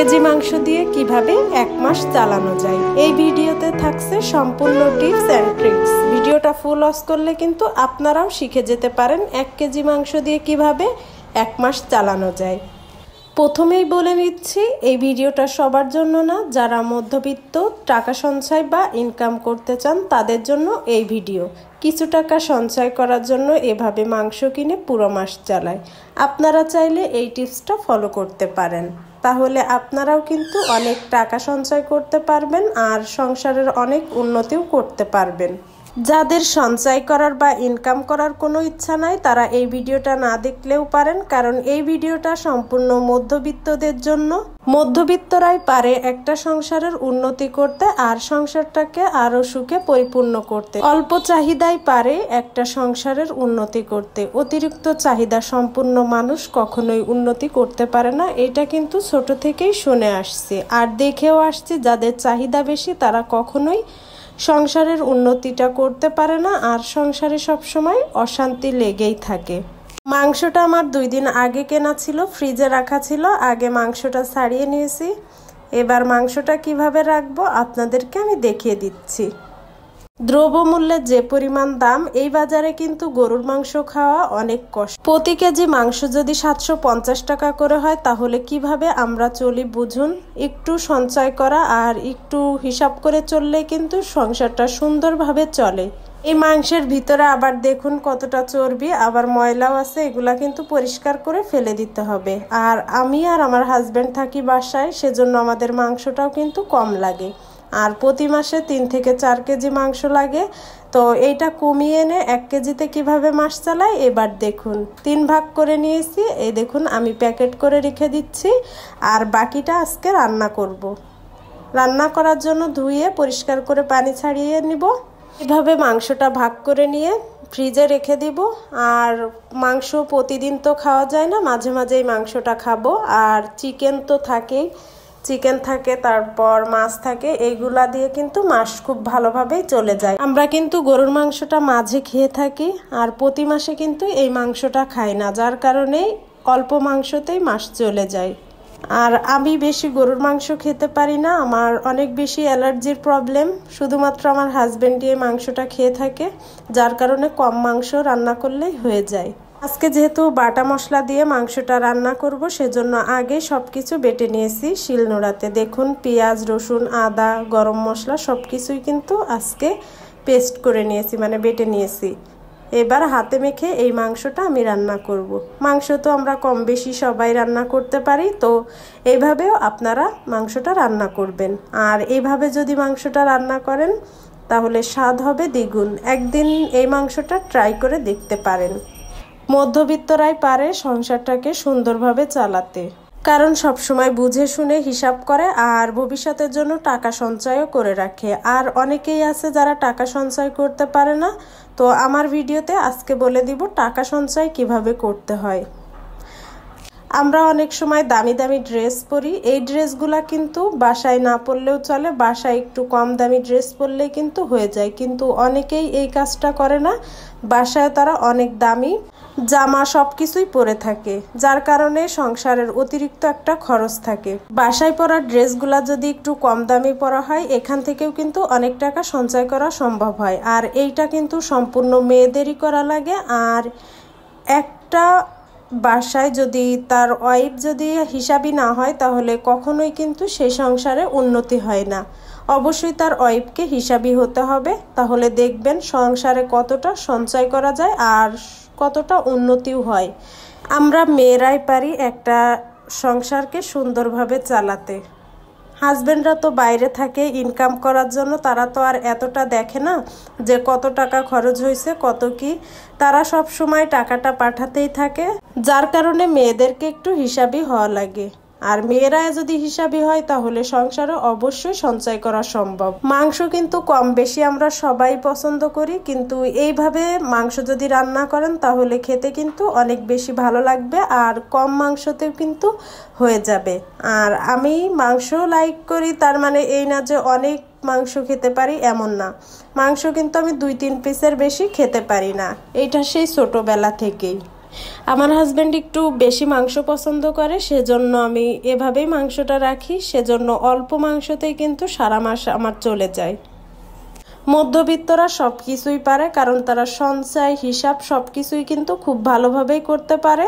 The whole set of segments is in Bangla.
কেজি মাংস দিয়ে কিভাবে 1 মাস চালানো যায় এই ভিডিওতে থাকছে সম্পূর্ণ টিপস এন্ড ট্রিক্স। ভিডিওটা ফুল ওয়াচ করলে কিন্তু আপনারাও শিখে যেতে পারেন 1 কেজি মাংস দিয়ে কিভাবে 1 মাস চালানো যায়। প্রথমেই বলে নিচ্ছি, এই ভিডিওটা সবার জন্য না, যারা মধ্যবিত্ত টাকা সঞ্চয় বা ইনকাম করতে চান তাদের জন্য এই ভিডিও। কিছু টাকা সঞ্চয় করার জন্য এভাবে মাংস কিনে পুরো মাস চালায়। আপনারা চাইলে এই টিপসটা ফলো করতে পারেন, তাহলে আপনারাও কিন্তু অনেক টাকা সঞ্চয় করতে পারবেন আর সংসারের অনেক উন্নতিও করতে পারবেন। যাদের সঞ্চয় করার বা ইনকাম করার কোনো ইচ্ছা নাই তারা এই ভিডিওটা না দেখলেও পারেন, কারণ এই ভিডিওটা সম্পূর্ণ মধ্যবিত্তদের জন্য। মধ্যবিত্তরাই পারে একটা সংসারের উন্নতি করতে আর সংসারটাকে আরো সুখে পরিপূর্ণ করতে। অল্প চাহিদাই পারে একটা সংসারের উন্নতি করতে। অতিরিক্ত চাহিদা সম্পূর্ণ মানুষ কখনোই উন্নতি করতে পারে না, এটা কিন্তু ছোট থেকেই শুনে আসছে আর দেখেও আসছে। যাদের চাহিদা বেশি তারা কখনোই সংসারের উন্নতিটা করতে পারে না আর সংসারে সবসময় অশান্তি লেগেই থাকে। মাংসটা আমার 2 দিন আগে কেনা ছিল, ফ্রিজে রাখা ছিল। আগে মাংসটা ছাড়িয়ে নিয়েছি, এবার মাংসটা কিভাবে রাখবো আপনাদেরকে আমি দেখিয়ে দিচ্ছি। দ্রব্যমূল্যের যে পরিমাণ দাম, এই বাজারে কিন্তু গরুর মাংস খাওয়া অনেক কষ্ট। প্রতি কেজি মাংস যদি 750 টাকা করে হয় তাহলে কিভাবে আমরা চলি বুঝুন। একটু সঞ্চয় করা আর একটু হিসাব করে চললে কিন্তু সংসারটা সুন্দরভাবে চলে। এই মাংসের ভিতরে আবার দেখুন কতটা চর্বি, আবার ময়লাও আছে, এগুলা কিন্তু পরিষ্কার করে ফেলে দিতে হবে। আর আমি আর আমার হাজবেন্ড থাকি বাসায়, সেজন্য আমাদের মাংসটাও কিন্তু কম লাগে। আর প্রতি মাসে 3 থেকে 4 কেজি মাংস লাগে। তো এইটা কমিয়ে এনে 1 কেজিতে কিভাবে মাস চালায় এবার দেখুন। 3 ভাগ করে নিয়েছি, এই দেখুন আমি প্যাকেট করে রেখে দিচ্ছি আর বাকিটা আজকে রান্না করব। রান্না করার জন্য ধুয়ে পরিষ্কার করে পানি ছাড়িয়ে নিব। এভাবে মাংসটা ভাগ করে নিয়ে ফ্রিজে রেখে দিব। আর মাংস প্রতিদিন তো খাওয়া যায় না, মাঝে মাঝে এই মাংসটা খাবো। আর চিকেন তো থাকেই, চিকেন থাকে, তারপর মাছ থাকে, এইগুলা দিয়ে কিন্তু মাস খুব ভালোভাবেই চলে যায়। আমরা কিন্তু গরুর মাংসটা মাঝে খেয়ে থাকি আর প্রতি মাসে কিন্তু এই মাংসটা খাই না, যার কারণে অল্প মাংসতেই মাস চলে যায়। আর আমি বেশি গরুর মাংস খেতে পারি না, আমার অনেক বেশি অ্যালার্জির প্রবলেম। শুধুমাত্র আমার হাজবেন্ড এই মাংসটা খেয়ে থাকে, যার কারণে কম মাংস রান্না করলেই হয়ে যায়। আজকে যেহেতু বাটা মশলা দিয়ে মাংসটা রান্না করব, সেজন্য আগে সব কিছু বেটে নিয়েছি শিলনোড়াতে। দেখুন পেঁয়াজ, রসুন, আদা, গরম মশলা সব কিছুই কিন্তু আজকে পেস্ট করে নিয়েছি, মানে বেটে নিয়েছি। এবার হাতে মেখে এই মাংসটা আমি রান্না করব। মাংস তো আমরা কম বেশি সবাই রান্না করতে পারি, তো এইভাবেও আপনারা মাংসটা রান্না করবেন। আর এইভাবে যদি মাংসটা রান্না করেন তাহলে স্বাদ হবে দ্বিগুণ। একদিন এই মাংসটা ট্রাই করে দেখতে পারেন। মধ্যবিত্তরাই পারে সংসারটাকে সুন্দরভাবে চালাতে, কারণ সবসময় বুঝে শুনে হিসাব করে আর ভবিষ্যতের জন্য টাকা সঞ্চয়ও করে রাখে। আর অনেকেই আছে যারা টাকা সঞ্চয় করতে পারে না, তো আমার ভিডিওতে আজকে বলে দিব টাকা সঞ্চয় কিভাবে করতে হয়। আমরা অনেক সময় দামি দামি ড্রেস পরি, এই ড্রেসগুলা কিন্তু বাসায় না পরলেও চলে, বাসায় একটু কম দামি ড্রেস পরলেই কিন্তু হয়ে যায়। কিন্তু অনেকেই এই কাজটা করে না, বাসায় তারা অনেক দামি জামা সব কিছুই পরে থাকে, যার কারণে সংসারের অতিরিক্ত একটা খরচ থাকে। বাসায় পরা ড্রেসগুলা যদি একটু কম দামি পরা হয়, এখান থেকেও কিন্তু অনেক টাকা সঞ্চয় করা সম্ভব হয়। আর এইটা কিন্তু সম্পূর্ণ মেয়েদেরই করা লাগে। আর একটা বাসায় যদি তার ওয়াইফ যদি হিসাবই না হয় তাহলে কখনোই কিন্তু সেই সংসারে উন্নতি হয় না। অবশ্যই তার ওয়াইফকে হিসাবই হতে হবে, তাহলে দেখবেন সংসারে কতটা সঞ্চয় করা যায় আর কতটা উন্নতিও হয়। আমরা মেয়েরাই পারি একটা সংসারকে সুন্দরভাবে চালাতে। হাজবেন্ডরা তো বাইরে থাকে ইনকাম করার জন্য, তারা তো আর এতটা দেখে না যে কত টাকা খরচ হয়েছে কত কি, তারা সব সময় টাকাটা পাঠাতেই থাকে, যার কারণে মেয়েদেরকে একটু হিসাবই হওয়া লাগে। আর মেয়েরা যদি হিসাবি হয় তাহলে সংসারে অবশ্যই সঞ্চয় করা সম্ভব। মাংস কিন্তু কম বেশি আমরা সবাই পছন্দ করি, কিন্তু এইভাবে মাংস যদি রান্না করেন তাহলে খেতে কিন্তু অনেক বেশি ভালো লাগবে আর কম মাংসতেও কিন্তু হয়ে যাবে। আর আমি মাংস লাইক করি, তার মানে এই না যে অনেক মাংস খেতে পারি এমন না। মাংস কিন্তু আমি 2-3 পিসের বেশি খেতে পারি না, এইটা সেই ছোটবেলা থেকেই। আমার হাজব্যান্ড একটু বেশি মাংস পছন্দ করে, সেজন্য আমি এভাবেই মাংসটা রাখি। সেজন্য অল্প মাংসতেই কিন্তু সারা মাস আমার চলে যায়। মধ্যবিত্তরা সব কিছুই পারে, কারণ তারা সঞ্চয় হিসাব সব কিছুই কিন্তু খুব ভালোভাবেই করতে পারে,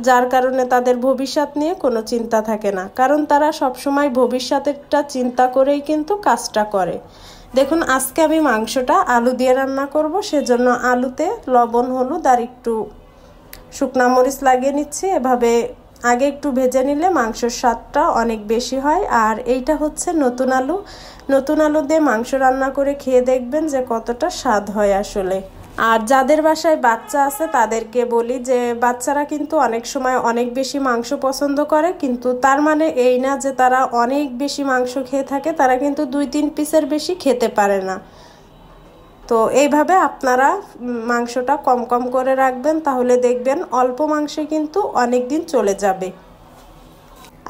যার কারণে তাদের ভবিষ্যৎ নিয়ে কোনো চিন্তা থাকে না, কারণ তারা সবসময় ভবিষ্যতেরটা চিন্তা করেই কিন্তু কাজটা করে। দেখুন, আজকে আমি মাংসটা আলু দিয়ে রান্না করব, সেজন্য আলুতে লবণ, হলুদ আর একটু শুকনা মরিচ লাগিয়ে নিচ্ছি। এভাবে আগে একটু ভেজে নিলে মাংসের স্বাদটা অনেক বেশি হয়। আর এইটা হচ্ছে নতুন আলু। নতুন আলু দিয়ে মাংস রান্না করে খেয়ে দেখবেন যে কতটা স্বাদ হয় আসলে। আর যাদের বাসায় বাচ্চা আছে তাদেরকে বলি যে বাচ্চারা কিন্তু অনেক সময় অনেক বেশি মাংস পছন্দ করে, কিন্তু তার মানে এই না যে তারা অনেক বেশি মাংস খেয়ে থাকে, তারা কিন্তু 2-3 পিসের বেশি খেতে পারে না। তো এইভাবে আপনারা মাংসটা কম কম করে রাখবেন, তাহলে দেখবেন অল্প মাংসে কিন্তু অনেক দিন চলে যাবে।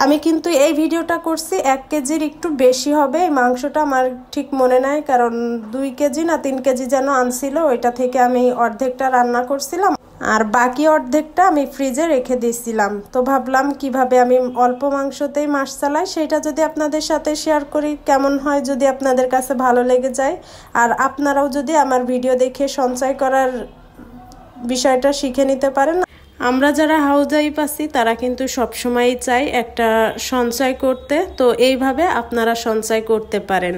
আমি কিন্তু এই ভিডিওটা করছি 1 কেজির একটু বেশি হবে। এই মাংসটা আমার ঠিক মনে নাই, কারণ 2 কেজি না 3 কেজি যেন আনছিল, ওইটা থেকে আমি অর্ধেকটা রান্না করছিলাম আর বাকি অর্ধেকটা আমি ফ্রিজে রেখে দিয়েছিলাম। তো ভাবলাম কিভাবে আমি অল্প মাংসতেই মাস চালাই সেটা যদি আপনাদের সাথে শেয়ার করি, কেমন হয় যদি আপনাদের কাছে ভালো লেগে যায়। আর আপনারাও যদি আমার ভিডিও দেখে সঞ্চয় করার বিষয়টা শিখে নিতে পারেন। আমরা যারা হাউস ওয়াইফ আছি তারা কিন্তু সবসময়ই চাই একটা সঞ্চয় করতে, তো এইভাবে আপনারা সঞ্চয় করতে পারেন।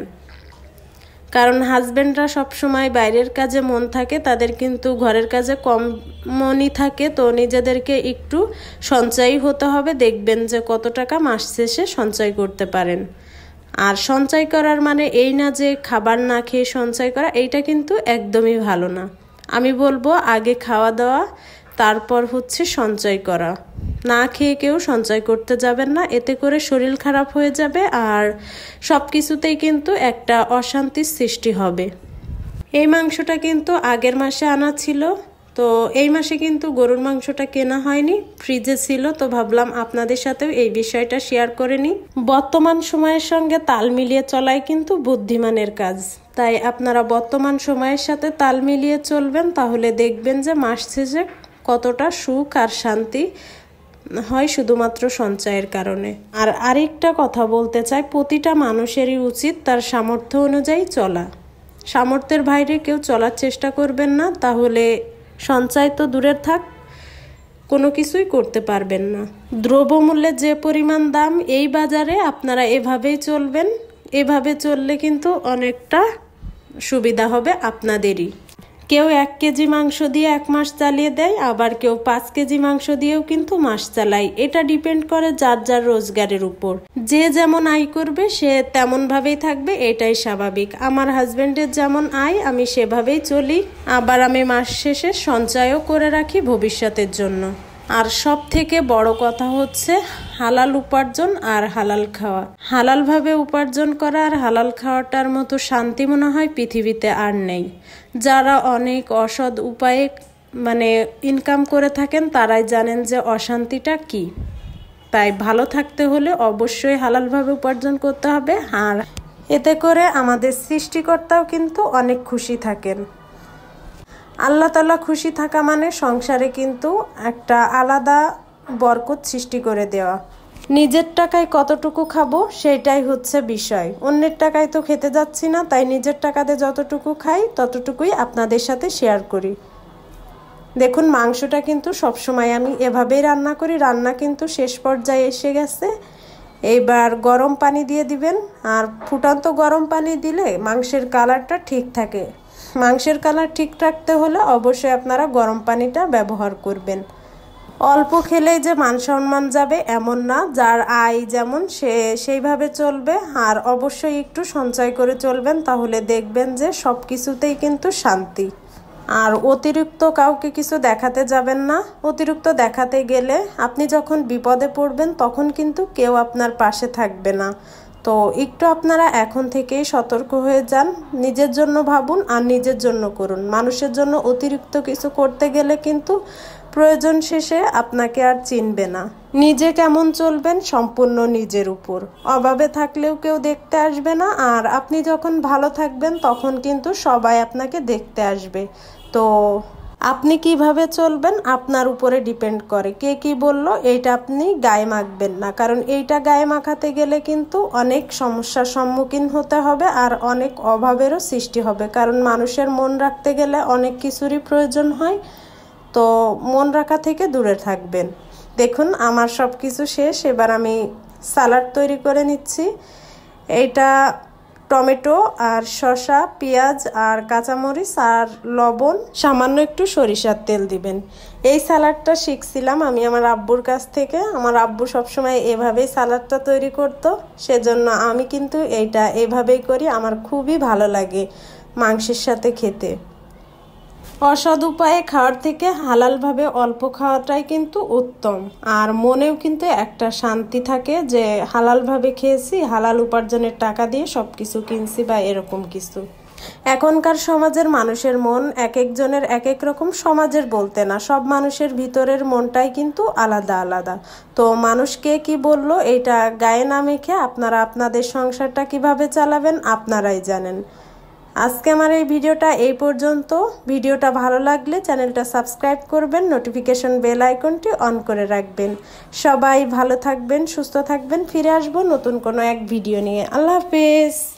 কারণ হাজবেন্ডরা সবসময় বাইরের কাজে মন থাকে, তাদের কিন্তু ঘরের কাজে কম মনই থাকে, তো নিজেদেরকে একটু সঞ্চয়ী হতে হবে। দেখবেন যে কত টাকা মাস শেষে সঞ্চয় করতে পারেন। আর সঞ্চয় করার মানে এই না যে খাবার না খেয়ে সঞ্চয় করা, এইটা কিন্তু একদমই ভালো না। আমি বলবো আগে খাওয়া দাওয়া, তারপর হচ্ছে সঞ্চয় করা। না খেয়ে কেউ সঞ্চয় করতে যাবেন না, এতে করে শরীর খারাপ হয়ে যাবে আর সব কিছুতেই কিন্তু একটা অশান্তির সৃষ্টি হবে। এই মাংসটা কিন্তু আগের মাসে আনা ছিল, তো এই মাসে কিন্তু গরুর মাংসটা কেনা হয়নি, ফ্রিজে ছিল। তো ভাবলাম আপনাদের সাথেও এই বিষয়টা শেয়ার করে নিই। বর্তমান সময়ের সঙ্গে তাল মিলিয়ে চলাই কিন্তু বুদ্ধিমানের কাজ, তাই আপনারা বর্তমান সময়ের সাথে তাল মিলিয়ে চলবেন, তাহলে দেখবেন যে মাস শেষে কতটা সুখ আর শান্তি হয় শুধুমাত্র সঞ্চয়ের কারণে। আর আরেকটা কথা বলতে চাই, প্রতিটা মানুষেরই উচিত তার সামর্থ্য অনুযায়ী চলা। সামর্থ্যের বাইরে কেউ চলার চেষ্টা করবেন না, তাহলে সঞ্চয় তো দূরের থাক, কোনো কিছুই করতে পারবেন না। দ্রব্যমূল্যের যে পরিমাণ দাম এই বাজারে, আপনারা এভাবেই চলবেন। এভাবে চললে কিন্তু অনেকটা সুবিধা হবে আপনাদেরই। কেউ 1 কেজি মাংস দিয়ে 1 মাস চালিয়ে দেয়, আবার কেউ 5 কেজি মাংস দিয়েও কিন্তু মাস চালায়। এটা ডিপেন্ড করে যার যার রোজগারের উপর। যে যেমন আয় করবে সে তেমনভাবেই থাকবে, এটাই স্বাভাবিক। আমার হাজব্যান্ডের যেমন আয় আমি সেভাবেই চলি, আবার আমি মাস শেষে সঞ্চয়ও করে রাখি ভবিষ্যতের জন্য। আর সব থেকে বড় কথা হচ্ছে হালাল উপার্জন আর হালাল খাওয়া। হালালভাবে উপার্জন করা আর হালাল খাওয়াটার মতো শান্তি মনে হয় পৃথিবীতে আর নেই। যারা অনেক অসৎ উপায়ে ইনকাম করে থাকেন তারাই জানেন যে অশান্তিটা কি। তাই ভালো থাকতে হলে অবশ্যই হালালভাবে উপার্জন করতে হবে, আর এতে করে আমাদের সৃষ্টিকর্তাও কিন্তু অনেক খুশি থাকেন। আল্লাহ তাআলা খুশি থাকা মানে সংসারে কিন্তু একটা আলাদা বরকত সৃষ্টি করে দেওয়া। নিজের টাকায় কতটুকু খাবো সেটাই হচ্ছে বিষয়। অন্যের টাকায় তো খেতে যাচ্ছি না, তাই নিজের টাকাতে যতটুকু খাই ততটুকুই আপনাদের সাথে শেয়ার করি। দেখুন, মাংসটা কিন্তু সবসময় আমি এভাবেই রান্না করি। রান্না কিন্তু শেষ পর্যায়ে এসে গেছে। এইবার গরম পানি দিয়ে দিবেন, আর ফুটান্ত গরম পানি দিলে মাংসের কালারটা ঠিক থাকে। মাংসের কালার ঠিক রাখতে হলে অবশ্যই আপনারা গরম পানিটা ব্যবহার করবেন। অল্প খেলেই যে মান সম্মান যাবে এমন না, যার আয় যেমন সে সেইভাবে চলবে। আর অবশ্যই একটু সঞ্চয় করে চলবেন, তাহলে দেখবেন যে সব কিছুতেই কিন্তু শান্তি। আর অতিরিক্ত কাউকে কিছু দেখাতে যাবেন না। অতিরিক্ত দেখাতে গেলে আপনি যখন বিপদে পড়বেন তখন কিন্তু কেউ আপনার পাশে থাকবে না। তো একটু আপনারা এখন থেকেই সতর্ক হয়ে যান, নিজের জন্য ভাবুন আর নিজের জন্য করুন। মানুষের জন্য অতিরিক্ত কিছু করতে গেলে কিন্তু প্রয়োজন শেষে আপনাকে আর চিনবে না। নিজে কেমন চলবেন সম্পূর্ণ নিজের উপর। অভাবে থাকলেও কেউ দেখতে আসবে না, আর আপনি যখন ভালো থাকবেন তখন কিন্তু সবাই আপনাকে দেখতে আসবে। তো আপনি কিভাবে চলবেন আপনার উপরে ডিপেন্ড করে। কে কি বললো এইটা আপনি গায়ে মাখবেন না, কারণ এইটা গায়ে মাখাতে গেলে কিন্তু অনেক সমস্যার সম্মুখীন হতে হবে আর অনেক অভাবেরও সৃষ্টি হবে, কারণ মানুষের মন রাখতে গেলে অনেক কিছুরই প্রয়োজন হয়। তো মন রাখা থেকে দূরে থাকবেন। দেখুন আমার সব কিছু শেষ, এবার আমি সালাড তৈরি করে নিচ্ছি। এইটা টমেটো আর শসা, পেঁয়াজ আর কাঁচামরিচ আর লবণ, সামান্য একটু সরিষার তেল দিবেন। এই সালাডটা শিখছিলাম আমি আমার আব্বুর কাছ থেকে। আমার আব্বু সবসময় এভাবেই সালাডটা তৈরি করতো, সেজন্য আমি কিন্তু এইটা এভাবেই করি। আমার খুবই ভালো লাগে মাংসের সাথে খেতে। অসৎ উপায়ে খাওয়ার থেকে হালালভাবে অল্প খাওয়াটাই কিন্তু উত্তম, আর মনেও কিন্তু একটা শান্তি থাকে যে হালালভাবে খেয়েছি, হালাল উপার্জনের টাকা দিয়ে সব কিছু কিনছি বা এরকম কিছু। এখনকার সমাজের মানুষের মন এক একজনের এক এক রকম, সমাজের বলতে না, সব মানুষের ভিতরের মনটাই কিন্তু আলাদা আলাদা। তো মানুষকে কি বললো এইটা গায়ে না মেখে আপনারা আপনাদের সংসারটা কিভাবে চালাবেন আপনারাই জানেন। আজকে আমার এই ভিডিওটা এই পর্যন্ত। ভিডিওটা ভালো লাগলে চ্যানেলটা সাবস্ক্রাইব করবেন, নোটিফিকেশন বেল আইকনটি অন করে রাখবেন। সবাই ভালো থাকবেন, সুস্থ থাকবেন। ফিরে আসবো নতুন কোনো এক ভিডিও নিয়ে। আল্লাহ হাফেজ।